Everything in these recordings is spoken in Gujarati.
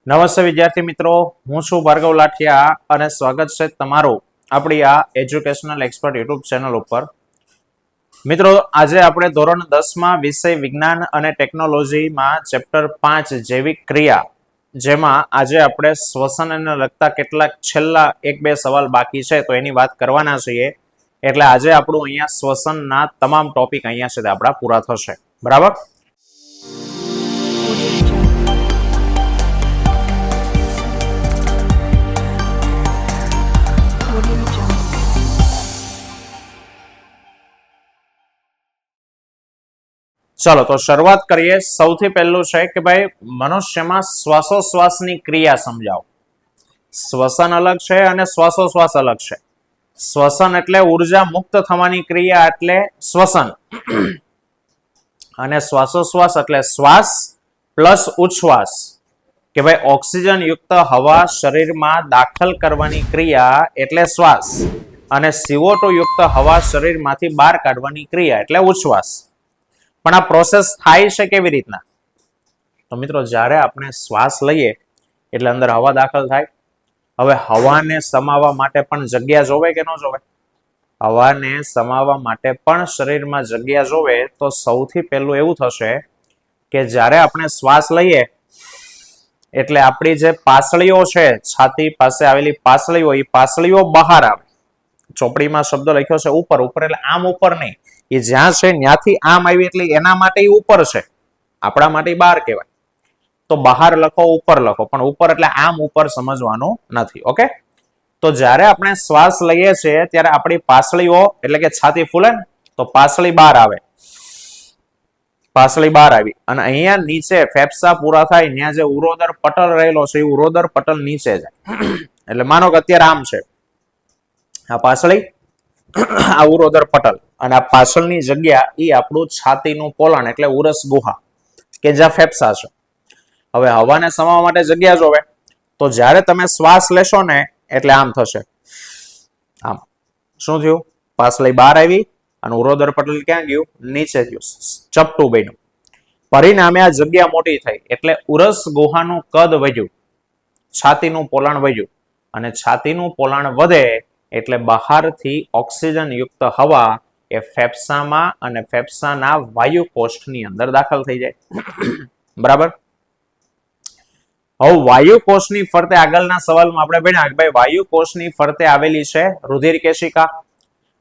નમસ્તે વિદ્યાર્થી મિત્રો, હું છું ભાર્ગવ લાઠિયા અને સ્વાગત છે તમારું આપણી આ એજ્યુકેશનલ એક્સપર્ટ યુટ્યુબ ચેનલ ઉપર. મિત્રો, આજે આપણે ધોરણ 10માં વિષય વિજ્ઞાન અને ટેકનોલોજીમાં ચેપ્ટર 5 જૈવિક ક્રિયા, જેમાં આજે આપણે શ્વસનને લગતા કેટલાક છેલ્લા 1-2 સવાલ બાકી છે તો એની વાત કરવાના છીએ. એટલે આજે આપણું અહીંયા શ્વસનના તમામ ટોપિક અહીંયા છે આપણા પૂરા થશે. બરાબર? ચલો તો શરૂઆત કરીએ. સૌથી પહેલું છે કે ભાઈ મનુષ્યમાં શ્વાસોશ્વાસની ક્રિયા સમજાવો. શ્વસન અલગ છે અને શ્વાસોશ્વાસ અલગ છે. શ્વસન એટલે ઉર્જા મુક્ત થવાની ક્રિયા એટલે શ્વસન, અને શ્વાસોશ્વાસ એટલે શ્વાસ પ્લસ ઉચ્છ્વાસ, કે ભાઈ ઓક્સિજન યુક્ત હવા શરીરમાં દાખલ કરવાની ક્રિયા એટલે શ્વાસ, અને CO2 યુક્ત હવા શરીરમાંથી બહાર કાઢવાની ક્રિયા એટલે ઉચ્છ્વાસ. પણ આ પ્રોસેસ થાય છે કેવી રીતના? તો મિત્રો, જ્યારે આપણે શ્વાસ લઈએ એટલે અંદર હવા દાખલ થાય. હવે હવાને સમાવવા માટે પણ જગ્યા જોવે કે ન જોવે? હવાને સમાવવા માટે પણ શરીરમાં જગ્યા જોવે. તો સૌથી પહેલું એવું થશે કે જ્યારે આપણે શ્વાસ લઈએ એટલે આપણી જે પાસળીઓ છે, છાતી પાસે આવેલી પાસળીઓ, એ પાસળીઓ બહાર આવે. ચોપડીમાં શબ્દ લખ્યો છે ઉપર. ઉપર એટલે આમ ઉપર નહીં, એ જ્યાં છે ત્યાંથી આમ આવી એટલે એના માટે ઉપર છે, આપણા માટે બહાર કહેવાય. તો બહાર લખો, ઉપર લખો, પણ ઉપર એટલે આમ ઉપર સમજવાનું નથી. ઓકે? તો જ્યારે આપણે શ્વાસ લઈએ છીએ ત્યારે આપણી પાસળીઓ એટલે કે છાતી ફૂલે ને તો પાસળી બહાર આવે. પાસળી બહાર આવી અને અહીંયા નીચે ફેફસા પૂરા થાય ત્યાં જે ઉરોદર પટલ રહેલો છે, એ ઉરોદર પટલ નીચે જાય. એટલે માનો કે અત્યારે આમ છે આ પાસળી, આ ઉરોદર પટલ, અને આ પાછળની જગ્યા એ આપણું છાતીનું પોલાણ એટલે ઉરસ ગુહા, કે જ્યાં ફેફસા છે. હવે હવાને સમાવવા માટે જગ્યા જોવે. તો જ્યારે તમે શ્વાસ લેશો ને એટલે આમ થશે. આમ શું થયું? પાછળી બહાર આવી અને ઉરોદર પટલ ક્યાં ગયું? નીચે ગયું, ચપટું બન્યું. પરિણામે આ જગ્યા મોટી થઈ એટલે ઉરસ ગુહાનું કદ વધ્યું, છાતીનું પોલાણ વધ્યું, અને છાતીનું પોલાણ વધે એટલે બહારથી ઓક્સિજન યુક્ત હવા એ ફેફસામાં અને ફેફસાના વાયુ કોષ્ઠની અંદર દાખલ થઈ જાય. બરાબર? હવે વાયુ કોષની ફરતે આગળના સવાલમાં આપણે ભણ્યા કે ભાઈ વાયુ કોષની ફરતે આવેલી છે રુધિર કેશિકા,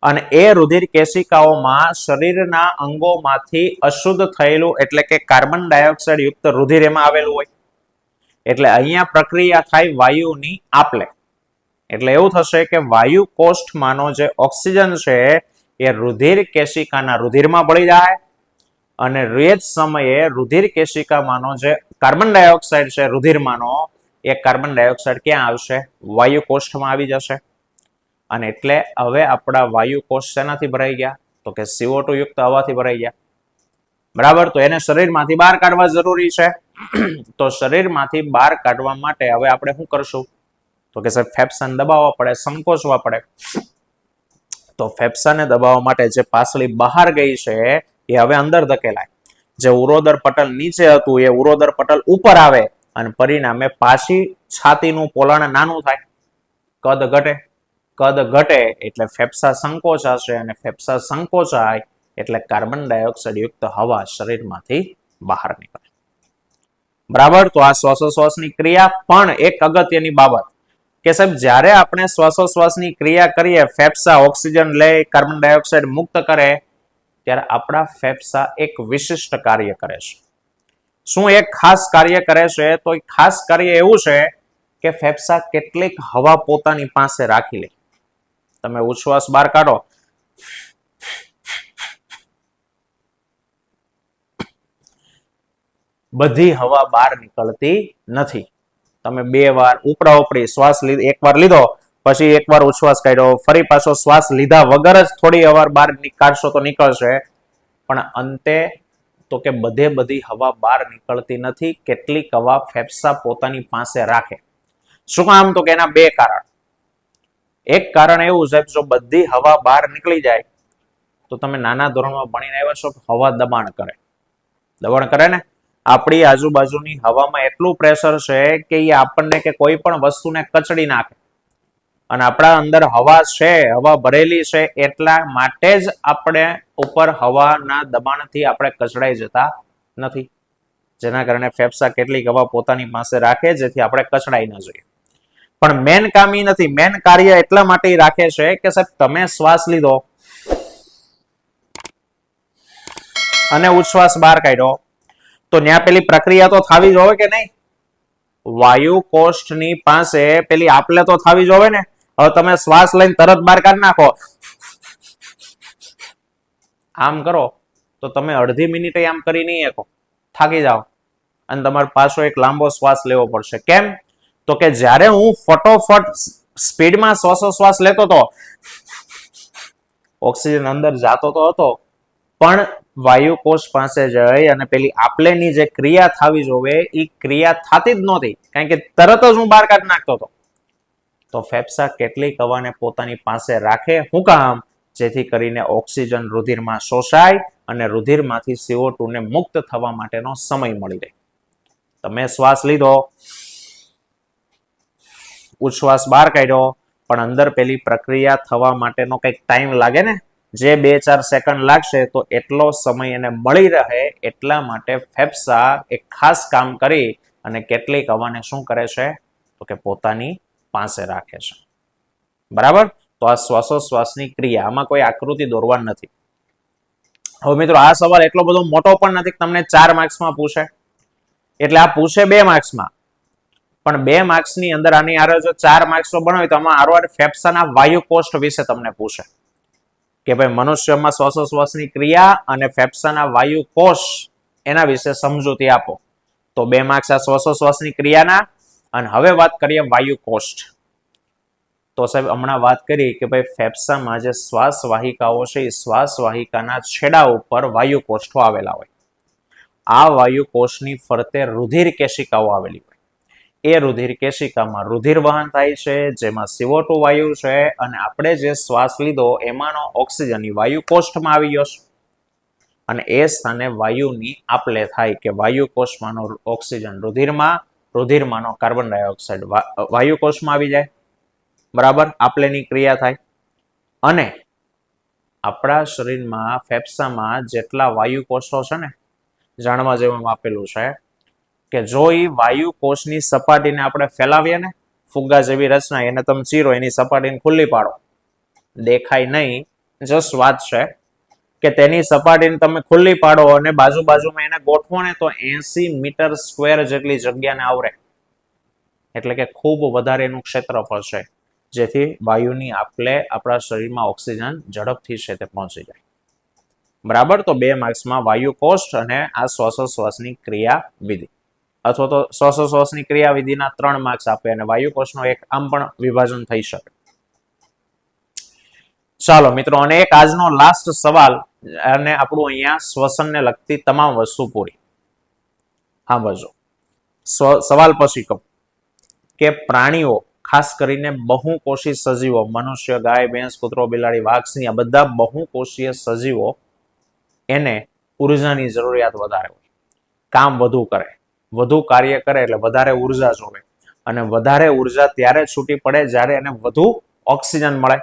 અને એ રુધિર કેશિકાઓમાં શરીરના અંગોમાંથી અશુદ્ધ થયેલું એટલે કે કાર્બન ડાયોક્સાઇડ યુક્ત રુધિર એમાં આવેલું હોય. એટલે અહીંયા પ્રક્રિયા થાય વાયુની આપલે. એટલે એવું થશે કે વાયુ કોષ્ઠમાંનો જે ઓક્સિજન છે એ રુધિર કેશિકાના રુધિરમાં ભળી જાય, અને એ જ સમયે રુધિર કેશિકામાંનો જે કાર્બન ડાયોક્સાઇડ છે રુધિરમાંનો, એ કાર્બન ડાયોક્સાઇડ ક્યાં આવશે? વાયુ કોષ્ઠમાં આવી જશે. અને એટલે હવે આપણા વાયુ કોષ શેનાથી ભરાઈ ગયા? તો કે CO2 યુક્ત હવાથી ભરાઈ ગયા. બરાબર? તો એને શરીરમાંથી બહાર કાઢવા જરૂરી છે. તો શરીરમાંથી બહાર કાઢવા માટે હવે આપણે શું કરશું? તો કે સાહેબ ફેફસાને દબાવવા પડે, સંકોચવા પડે. તો ફેફસાને દબાવવા માટે જે પાસળી બહાર ગઈ છે એ હવે અંદર ધકેલાય. જે ઉરોદર પટલ નીચે હતું એ ઉરોદર પટલ ઉપર આવે, અને પરિણામે પાછી છાતીનું પોલાણ નાનું થાય, કદ ઘટે. કદ ઘટે એટલે ફેફસા સંકોચાશે, અને ફેફસા સંકોચાય એટલે કાર્બન ડાયોક્સાઇડ યુક્ત હવા શરીરમાંથી બહાર નીકળે. બરાબર? તો આ શ્વાસોશ્વાસની ક્રિયા. પણ એક અગત્યની બાબત કે સાહેબ જ્યારે આપણે શ્વાસોશ્વાસની ક્રિયા કરીએ, ફેફસા ઓક્સિજન લે, કાર્બન ડાયોક્સાઇડ મુક્ત કરે, ત્યારે આપણા ફેફસા એક વિશિષ્ટ કાર્ય કરે છે. શું એક ખાસ કાર્ય કરે છે? તો એક ખાસ કાર્ય એવું છે કે ફેફસા કેટલીક હવા પોતાની પાસે રાખી લે. તમે ઉચ્છ્વાસ બહાર કાઢો, બધી હવા બહાર નીકળતી નથી. તમે 2 વાર ઉપરા ઉપરી શ્વાસ એકવાર લીધો, પછી એકવાર ઉચ્છ્વાસ કાઢ્યો, ફરી પાછો શ્વાસ લીધા વગર જ થોડી હવા બહાર કાઢશો તો નીકળશે. પણ અંતે તો કે બધી હવા બહાર નીકળતી નથી. કેટલીક હવા ફેફસા પોતાની પાસે રાખે. શું કામ? તો કે એના 2 કારણ. એક કારણ એવું છે, જો બધી હવા બહાર નીકળી જાય તો તમે નાના ધોરણમાં ભણીને આવ્યા છો, હવા દબાણ કરે. દબાણ કરે ને? આપણી આજુબાજુની હવામાં એટલું પ્રેશર છે કે એ આપણને કે કોઈ પણ વસ્તુને કચડી નાખે. અને આપણા અંદર હવા છે, હવા ભરેલી છે, એટલા માટે જ આપણે ઉપર હવાના દબાણથી આપણે કચડાઈ જતા નથી. જેના કારણે ફેફસા કેટલીક હવા પોતાની પાસે રાખે જેથી આપણે કચડાઈ ન જોઈએ. પણ મેન કામ ઈ નથી. મેન કાર્ય એટલા માટે રાખે છે કે સાહેબ તમે શ્વાસ લીધો અને ઉચ્છ્વાસ બહાર કાઢ્યો તો ત્યાં પેલી પ્રક્રિયા તો થવી જોવે કે નહીં? વાયુ કોષ્ઠની પાસે પેલી આપલે તો થવી જોવે ને. હવે તમે શ્વાસ લઈને તરત બહાર કાઢી નાખો, આમ કરો તો તમે અડધી મિનિટે આમ કરી નહીં શકો, થાકી જાઓ અને તમારે પાછો એક લાંબો શ્વાસ લેવો પડશે. કેમ? તો કે જ્યારે હું ફટોફટ સ્પીડમાં શ્વાસોશ્વાસ લેતો હતો, ઓક્સિજન અંદર જાતો તો હતો, પણ વાયુ કોષ પાસે જઈ અને પેલી આપલેની જે ક્રિયા થવી જોવે એ ક્રિયા થતી જ નહોતી, કારણ કે તરત જ હું બહાર કાઢી નાખતો હતો. તો ફેફસા કેટલીક હવાને પોતાની પાસે રાખે. શું કામ? જેથી કરીને ઓક્સિજન રુધિરમાં શોષાય અને રુધિરમાંથી CO2 ને મુક્ત થવા માટેનો સમય મળી રહે. તમે શ્વાસ લીધો, ઉચ્છ્વાસ બહાર કાઢ્યો, પણ અંદર પેલી પ્રક્રિયા થવા માટેનો કંઈક ટાઈમ લાગે ને, જે 2-4 સેકન્ડ લાગશે, તો એટલો સમય એને મળી રહે એટલા માટે ફેફસા એક ખાસ કામ કરી અને કેટલીક હવાને શું કરે છે? તો કે પોતાની પાસે રાખે છે. બરાબર? તો આ શ્વાસોશ્વાસની ક્રિયા, આમાં કોઈ આકૃતિ દોરવા નથી. હવે મિત્રો આ સવાલ એટલો બધો મોટો પણ નથી કે તમને 4 માર્ક્સમાં પૂછે. એટલે આ પૂછે 2 માર્ક્સમાં, પણ 2 માર્ક્સની અંદર આની આરે જો 4 માર્ક્સનો બનાવે તો આમાં આરોઆર ફેફસાના વાયુ કોષ્ઠ વિશે તમને પૂછે કે ભાઈ મનુષ્યમાં શ્વાસોશ્વાસની ક્રિયા અને ફેફસાના વાયુ કોષ એના વિશે સમજૂતી આપો. તો 2 માર્ક્સ આ શ્વાસોશ્વાસની ક્રિયાના. અને હવે વાત કરીએ વાયુ કોષ્ઠ. તો સાહેબ હમણાં વાત કરી કે ભાઈ ફેફસામાં જે શ્વાસ વાહિકાઓ છે એ શ્વાસ વાહિકાના છેડા ઉપર વાયુ કોષ્ઠો આવેલા હોય. આ વાયુ કોષની ફરતે રુધિર કેશિકાઓ આવેલી હોય. એ રુધિર કેશિકામાં રુધિર વહન થાય છે, જેમાં CO2 વાયુ છે, અને આપણે જે શ્વાસ લીધો એમાંનો ઓક્સિજન વાયુ કોષ્ઠમાં આવી ગયો છે. અને એ સ્થાને વાયુની આપલે થાય કે વાયુ કોષમાંનો ઓક્સિજન રુધિરમાં, રુધિરમાંનો કાર્બન ડાયોક્સાઇડ વાયુ કોષમાં આવી જાય. બરાબર? આપલેની ક્રિયા થાય. અને આપણા શરીરમાં ફેફસામાં જેટલા વાયુ કોષો છે ને, જાણવા જેવું આપેલું છે કે જો એ વાયુ કોષની સપાટીને આપણે ફેલાવીએ ને, ફુગ્ગા જેવી રચના, એને તમે ચીરો, એની સપાટીને ખુલ્લી પાડો, દેખાય નહીં, જસ્ટ વાત છે કે તેની સપાટીને તમે ખુલ્લી પાડો અને બાજુ બાજુમાં એને ગોઠવો ને તો 80 મીટર સ્ક્વેર જેટલી જગ્યાને આવરે. એટલે કે ખૂબ વધારે એનું ક્ષેત્રફળ છે, જેથી વાયુની આપલે આપણા શરીરમાં ઓક્સિજન ઝડપથી છે તે પહોંચી જાય. બરાબર? તો 2 માર્ક્સમાં વાયુ કોષ્ઠ અને આ શ્વાસોશ્વાસની ક્રિયા વિધિ, અથવા તો શ્વાસોશ્વાસની ક્રિયા વિધિના 3 માર્ક્સ આપે અને વાયુ કોષનો એક આમ પણ વિભાજન થઈ શકે. ચાલો મિત્રો, અને એક આજનો લાસ્ટ સવાલ, અને આપણું અહીંયા શ્વસનને લગતી તમામ વસ્તુ પૂરી. હા બજો સવાલ પછી કહું કે પ્રાણીઓ, ખાસ કરીને બહુકોષી સજીવો, મનુષ્ય, ગાય, ભેંસ, કૂતરો, બિલાડી, વાઘ, સિંહ, આ બધા બહુકોષીય સજીવો, એને ઉર્જાની જરૂરિયાત વધારે હોય. કામ વધુ કરે, વધુ કાર્ય કરે એટલે વધારે ઉર્જા જોવે, અને વધારે ઉર્જા ત્યારે છૂટી પડે જ્યારે એને વધુ ઓક્સિજન મળે.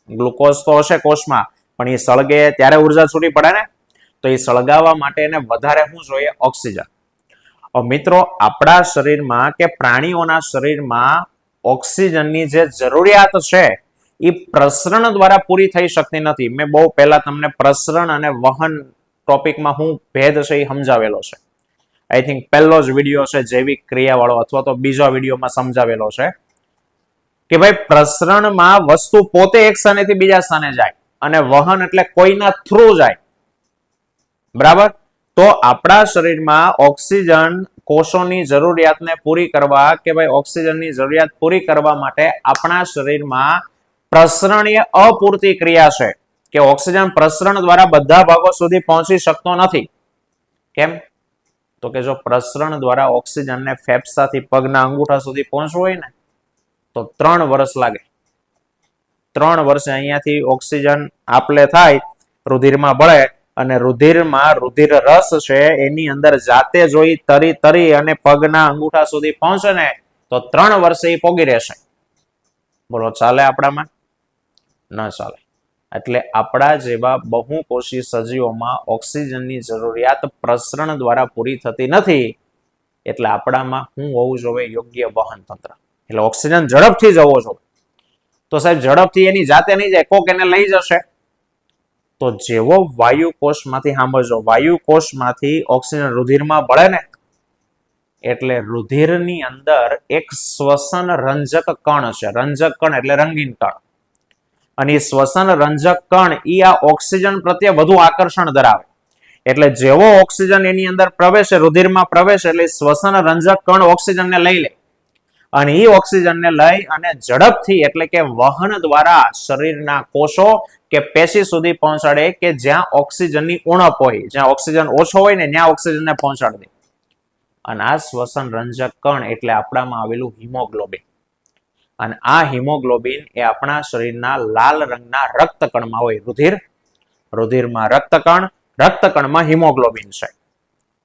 ગ્લુકોઝ તો હશે કોષમાં, પણ એ સળગે ત્યારે ઉર્જા છૂટી પડે ને. તો એ સળગાવવા માટે એને વધારે શું જોઈએ? ઓક્સિજન. મિત્રો, આપણા શરીરમાં કે પ્રાણીઓના શરીરમાં ઓક્સિજનની જે જરૂરિયાત છે એ પ્રસરણ દ્વારા પૂરી થઈ શકતી નથી. મેં બહુ પહેલા તમને પ્રસરણ અને વહન ટોપિકમાં હું ભેદ છે એ સમજાવેલો છે. આઈ થિંક પહેલો જ વિડીયો છે જૈવિક ક્રિયાવાળો, અથવા તો બીજા વિડીયોમાં સમજાવેલો છે કે ભાઈ પ્રસરણમાં વસ્તુ પોતે એક સ્થાનેથી બીજા સ્થાને જાય, અને વહન એટલે કોઈના થ્રુ જાય. બરાબર? તો આપણા શરીરમાં ઓક્સિજન કોષોની જરૂરિયાતને પૂરી કરવા, કે ભાઈ ઓક્સિજનની જરૂરિયાત પૂરી કરવા માટે આપણા શરીરમાં પ્રસરણીય અપૂરતી ક્રિયા છે કે ઓક્સિજન પ્રસરણ દ્વારા બધા ભાગો સુધી પહોંચી શકતો નથી. કેમ? તો કે જો પ્રસરણ દ્વારા ઓક્સિજનને ફેફસાથી પગના અંગૂઠા સુધી પહોંચવું હોય ને તો 3 વર્ષ લાગે. 3 વર્ષે અહીંયાથી ઓક્સિજન આપલે થાય, રુધિરમાં ભળે અને રુધિરમાં રુધિર રસ છે એની અંદર જાતે જોઈ તરી તરી અને પગના અંગૂઠા સુધી પહોંચે ને તો 3 વર્ષે એ પોગી રહેશે. બોલો ચાલે આપણામાં? ન ચાલે. એટલે આપણા જેવા બહુકોષી સજીવોમાં ઓક્સિજનની જરૂરિયાત પ્રસરણ દ્વારા પૂરી થતી નથી. એટલે આપણામાં શું હોવું જોઈએ? યોગ્ય વહન તંત્ર. એટલે ઓક્સિજન ઝડપથી જવો જોઈએ. તો સાહેબ ઝડપથી એની જાતે નહીં જાય, કોક એને લઈ જશે. તો જેવો વાયુકોષમાંથી સાંભળજો, વાયુકોષમાંથી ઓક્સિજન રુધિરમાં ભળે ને એટલે રુધિરની અંદર એક શ્વસન રંજક કણ છે. રંજક કણ એટલે રંગીન કણ. અને એ શ્વસન રંજક કણ એ આ ઓક્સિજન પ્રત્યે વધુ આકર્ષણ ધરાવે. એટલે જેવો ઓક્સિજન એની અંદર પ્રવેશે, રુધિરમાં પ્રવેશે એટલે શ્વસન રંજક કણ ઓક્સિજનને લઈ લે. અને એ ઓક્સિજનને લઈ અને ઝડપથી એટલે કે વહન દ્વારા શરીરના કોષો કે પેશી સુધી પહોંચાડે કે જ્યાં ઓક્સિજનની ઉણપ હોય, જ્યાં ઓક્સિજન ઓછો હોય ને ત્યાં ઓક્સિજનને પહોંચાડી દે. અને આ શ્વસન રંજક કણ એટલે આપણામાં આવેલું હિમોગ્લોબિન. અને આ હિમોગ્લોબિન એ આપણા શરીરના લાલ રંગના રક્તકણમાં હોય. રુધિરમાં રક્તકણ, રક્તકણમાં હિમોગ્લોબિન છે.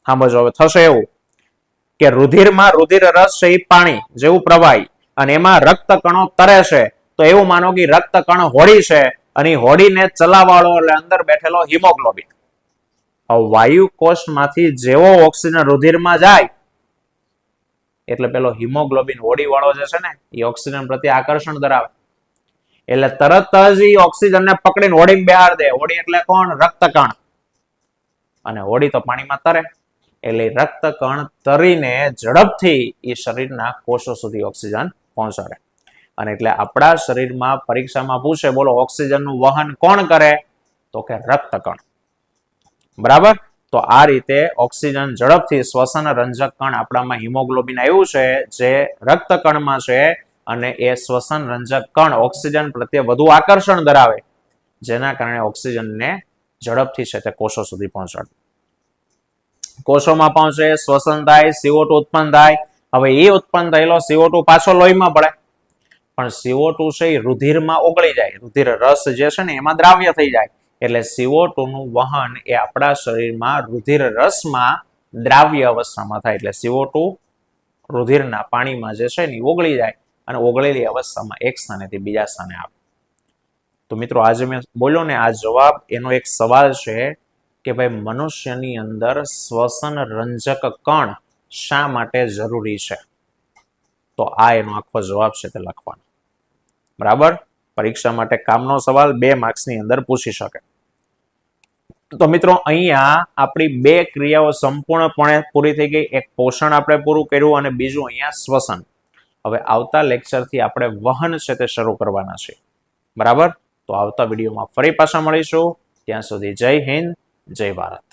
સમજો હવે થશે એવું કે રુધિરમાં રુધિર રસ છે એ પાણી જેવું પ્રવાહી અને એમાં રક્તકણો તરે છે. તો એવું માનો કે રક્તકણ હોડી છે અને હોડીને ચલાવવાળો એટલે અંદર બેઠેલો હિમોગ્લોબિન. વાયુકોષમાંથી જેવો ઓક્સિજન રુધિરમાં જાય એટલે પેલો હિમોગ્લોબિન હોડી વાળો જે છે ને એ ઓક્સિજન પ્રત્યે આકર્ષણ ધરાવે. એટલે તરત જ એ ઓક્સિજનને પકડીને હોડીમાં બેહાર દે. હોડી એટલે કોણ? રક્તકણ. અને હોડી તો પાણીમાં તરે એટલે રક્તકણ તરીને ઝડપથી એ શરીરના કોષો સુધી ઓક્સિજન પહોંચાડે. અને એટલે આપણા શરીરમાં પરીક્ષામાં પૂછે, બોલો ઓક્સિજનનું વહન કોણ કરે? તો કે રક્તકણ. બરાબર? તો આ રીતે ઓક્સિજન ઝડપથી શ્વસન રંજક કણ આપણામાં હિમોગ્લોબિન આવ્યું છે જે રક્તકણમાં છે અને એ શ્વસન રંજક કણ ઓક્સિજન પ્રત્યે વધુ આકર્ષણ ધરાવે જેના કારણે ઓક્સિજનને ઝડપથી છે તે કોષો સુધી પહોંચાડે. કોષોમાં પહોંચે, શ્વસન થાય, CO2 ઉત્પન્ન થાય. હવે એ ઉત્પન્ન થયેલો CO2 પાછો લોહીમાં ભળે. પણ CO2 છે એ રુધિરમાં ઓગળી જાય. રુધિર રસ જે છે ને એમાં દ્રાવ્ય થઈ જાય. એટલે CO2 નું વહન એ આપણા શરીરમાં રુધિર રસમાં દ્રાવ્ય અવસ્થામાં થાય. એટલે CO2 રુધિરના પાણીમાં જે છે ને ઓગળી જાય અને ઓગળેલી અવસ્થામાં એક સ્થાનેથી બીજા સ્થાને આવે. તો મિત્રો આજે મેં બોલ્યો ને આ જવાબ એનો એક સવાલ છે કે ભાઈ મનુષ્યની અંદર શ્વસન રંજક કણ શા માટે જરૂરી છે? તો આ એનો આખો જવાબ છે તે લખવાનો. બરાબર? પરીક્ષા માટે કામનો સવાલ 2 માર્ક્સની અંદર પૂછી શકે. તો મિત્રો અહીંયા આપણી 2 ક્રિયાઓ સંપૂર્ણપણે પૂરી થઈ ગઈ. એક પોષણ આપણે પૂરું કર્યું અને બીજું અહીંયા શ્વસન. હવે આવતા લેક્ચરથી આપણે વહન છે તે શરૂ કરવાના છે. બરાબર? તો આવતા વિડીયોમાં ફરી પાછા મળીશું. ત્યાં સુધી જય હિન્દ, જય ભારત.